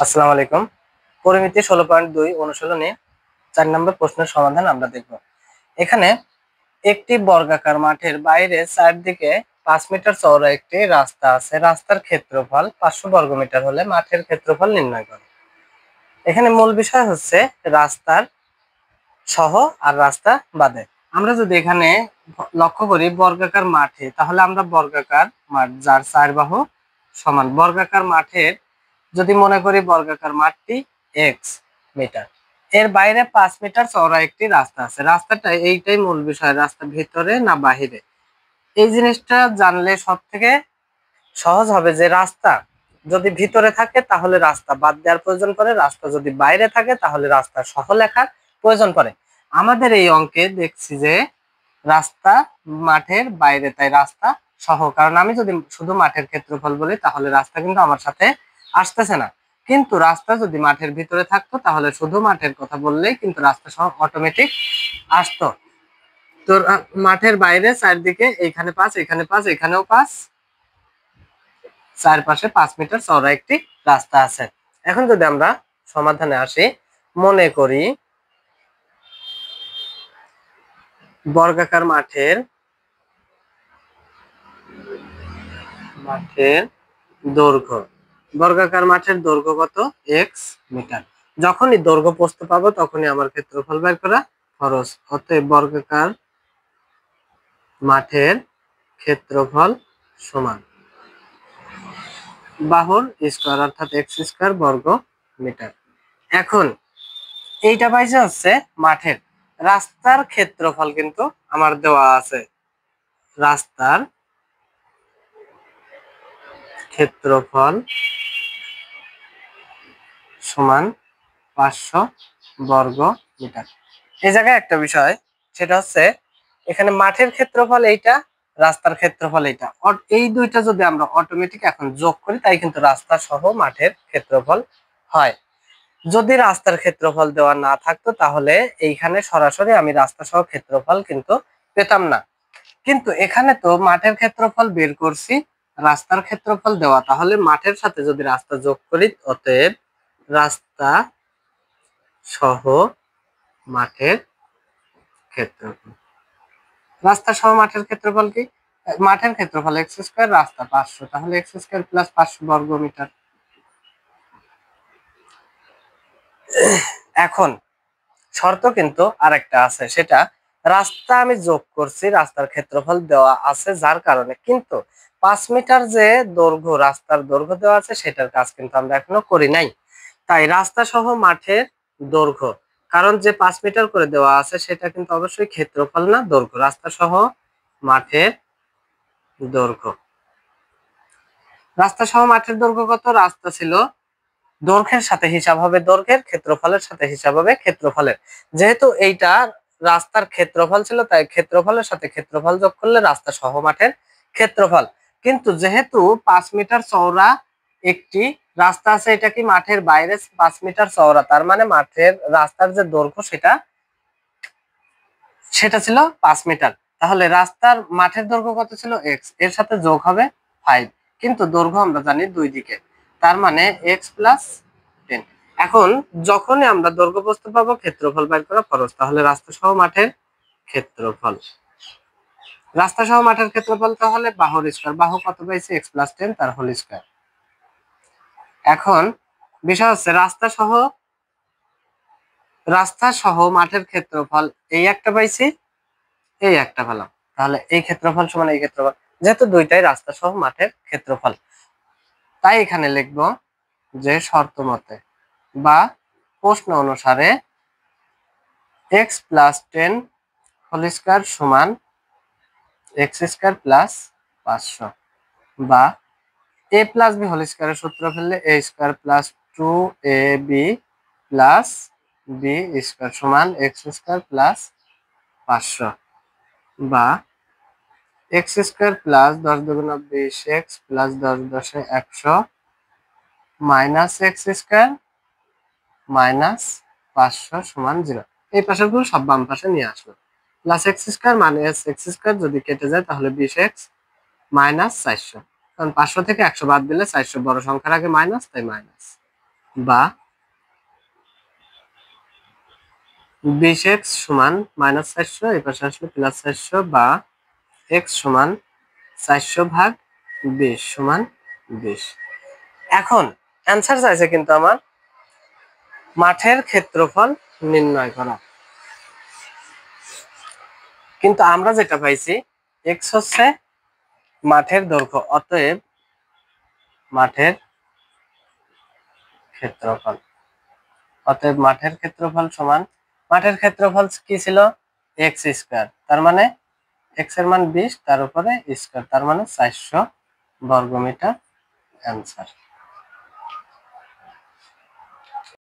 আসসালামু আলাইকুম। পরিমিতি 16.2 অনুশীলনে 4 নম্বর প্রশ্নের সমাধান আমরা দেখব। এখানে একটি বর্গাকার মাঠের বাইরে চারদিকে 5 মিটার চওড়া একটি রাস্তা আছে। রাস্তার ক্ষেত্রফল 500 বর্গমিটার হলে মাঠের ক্ষেত্রফল নির্ণয় করো। এখানে মূল বিষয় হচ্ছে রাস্তার সহ আর রাস্তা বাদে। আমরা যদি এখানে লক্ষ্য করি বর্গাকার মাঠে, তাহলে আমরা বর্গাকার মাঠ যার 4 বাহু সমান বর্গাকার মাঠের যদি মনে করি বর্গাকার মাঠটি x মিটার, এর বাইরে 5 মিটার চওড়া একটি রাস্তা আছে। রাস্তাটা এইটাই মূল বিষয়, রাস্তা ভিতরে না বাহিরে। এই জিনিসটা জানলে সব থেকে সহজ হবে যে রাস্তা যদি ভিতরে থাকে তাহলে রাস্তা বাদ দেওয়ার প্রয়োজন পড়ে, রাস্তা যদি বাইরে থাকে তাহলে রাস্তা সহ লেখার প্রয়োজন পড়ে। আমাদের এই অঙ্কে দেখছি যে রাস্তা মাঠের বাইরে, তাই রাস্তা সহ, কারণ আমি যদি শুধু মাঠের ক্ষেত্রফল বলি তাহলে রাস্তা কিন্তু আমার সাথে আসতেছে না। কিন্তু রাস্তা যদি মাঠের ভিতরে থাকতো তাহলে শুধু মাঠের কথা বললেই কিন্তু রাস্তা সহ অটোমেটিক আসতো। তো মাঠের বাইরে চারদিকে এইখানে 5, এখানে 5, এখানেও 5, চারপাশে 5 মিটার চওড়া একটি রাস্তা আছে। এখন যদি আমরা সমাধানে আসি, মনে করি বর্গাকার মাঠের দৈর্ঘ্য, বর্গাকার মাঠের দৈর্ঘ্য কত? x metre. যখনই দৈর্ঘ্য প্রস্থ পাবো তখনই আমার ক্ষেত্রফল বের করা খরচ। অতএব বর্গাকার মাঠের ক্ষেত্রফল সমান বাহুর স্কয়ার অর্থাৎ x স্কয়ার বর্গ মিটার। এখন এইটা পাইছে হচ্ছে মাঠের। রাস্তার ক্ষেত্রফল কিন্তু আমার দেওয়া আছে, রাস্তার ক্ষেত্রফল সমান 500 বর্গ মিটার। এই জায়গায় একটা বিষয়, সেটা হচ্ছে এখানে মাঠের ক্ষেত্রফল এইটা, রাস্তার ক্ষেত্রফল এইটা, এই দুইটা যদি আমরা অটোমেটিক এখন যোগ করি তাই কিন্তু রাস্তা সহ মাঠের ক্ষেত্রফল হয়। যদি রাস্তার ক্ষেত্রফল দেওয়া না থাকতো তাহলে এইখানে সরাসরি আমি রাস্তা সহ ক্ষেত্রফল কিন্তু পেতাম না। কিন্তু এখানে তো মাঠের ক্ষেত্রফল বের করছি, রাস্তার ক্ষেত্রফল দেওয়া, তাহলে মাঠের সাথে যদি রাস্তা যোগ করি, অতএব রাস্তা সহ মাঠের ক্ষেত্রফল। রাস্তা সহ মাঠের ক্ষেত্রফল কি? মাঠের ক্ষেত্রফল x স্কয়ার, রাস্তা 500, তাহলে x স্কয়ার প্লাস 500 বর্গ মিটার। এখন শর্ত কিন্তু আরেকটা আছে, সেটা রাস্তা আমি যোগ করছি, রাস্তার ক্ষেত্রফল দেওয়া আছে যার কারণে, কিন্তু 5 মিটার যে দৈর্ঘ্য, রাস্তার দৈর্ঘ্য দেওয়া আছে সেটার কাজ কিন্তু আমরা এখনো করি নাই। তাই রাস্তা সহ মাঠের দৈর্ঘ্য, কারণ যে 5 মিটার করে দেওয়া আছে সেটা কিন্তু অবশ্যই ক্ষেত্রফল না, দৈর্ঘ্য। রাস্তা সহ মাঠের দৈর্ঘ্য, রাস্তা সহ মাঠের দৈর্ঘ্য কত? রাস্তা ছিল দৈর্ঘ্যের সাথে হিসাব হবে দৈর্ঘ্যের, ক্ষেত্রফলের সাথে হিসাব হবে ক্ষেত্রফলের। যেহেতু এইটা রাস্তার ক্ষেত্রফল ছিল তাই ক্ষেত্রফলের সাথে ক্ষেত্রফল যোগ করলে রাস্তা সহ মাঠের ক্ষেত্রফল। কিন্তু যেহেতু 5 মিটার চওড়া একটি রাস্তা আছে, এটা কি মাঠের বাইরে 5 মিটার চওড়া, তার মানে মাঠের রাস্তার যে দৈর্ঘ্য সেটা ছিল 5 মিটার। তাহলে রাস্তার মাঠের দৈর্ঘ্য কত ছিল? x, এর সাথে যোগ হবে 5, কিন্তু দৈর্ঘ্য আমরা জানি দুই দিকে, তার মানে x প্লাস 10। এখন যখনই আমরা দৈর্ঘ্য প্রস্থ পাবো ক্ষেত্রফল বের করা খরচ, তাহলে রাস্তা সহ মাঠের ক্ষেত্রফল, রাস্তা সহ মাঠের ক্ষেত্রফল তাহলে বাহুর স্কয়ার, বাহু কত পাইছি? x প্লাস 10 তার হোল স্কয়ার। এখন বিষয় হচ্ছে রাস্তা সহ মাঠের ক্ষেত্রফল এই একটা পাইছি, এই একটা পেলাম, তাহলে এই ক্ষেত্রফল সমান এই ক্ষেত্রফল, যেহেতু দুইটাই রাস্তা সহ মাঠের ক্ষেত্রফল, তাই এখানে লিখব যে শর্ত মতে বা প্রশ্ন অনুসারে x প্লাস 10 হোল স্কয়ার সমান x স্কয়ার প্লাস 500, বা a প্লাস b হোল স্কয়ারের সূত্র ফেললে a square plus 2ab plus b square সমান x স্কয়ার প্লাস 500, বা x স্কয়ার প্লাস 10 দুগুণ 20x plus 10 10 100 minus x square minus 500 সমান 0। এই পাশের গুলো সব বাম পাশে নিয়ে আসলো, plus x square minus x square যদি কেটে যায় তাহলে 20x মাইনাস 400, কারণ 500 থেকে 100 বাদ দিলে 400 বড় সংখ্যার আগে মাইনাস, তাই মাইনাস বা 20x সমান -400, এই পাশে আসলে +400, বা x সমান 400 ভাগ 20 সমান 20। এখন অ্যান্সার চাইছে কিন্তু আমার মাঠের ক্ষেত্রফল নির্ণয় করা, কিন্তু আমরা যেটা পাইছি x হচ্ছে মাঠের দৈর্ঘ্য, অতএব মাঠের ক্ষেত্রফল, মাঠের ক্ষেত্রফল সমান, মাঠের ক্ষেত্রফল কি ছিল x স্কয়ার, তার মানে x এর মান 20, তার উপরে স্কয়ার, তার মানে 400 বর্গমিটার অ্যান্সার।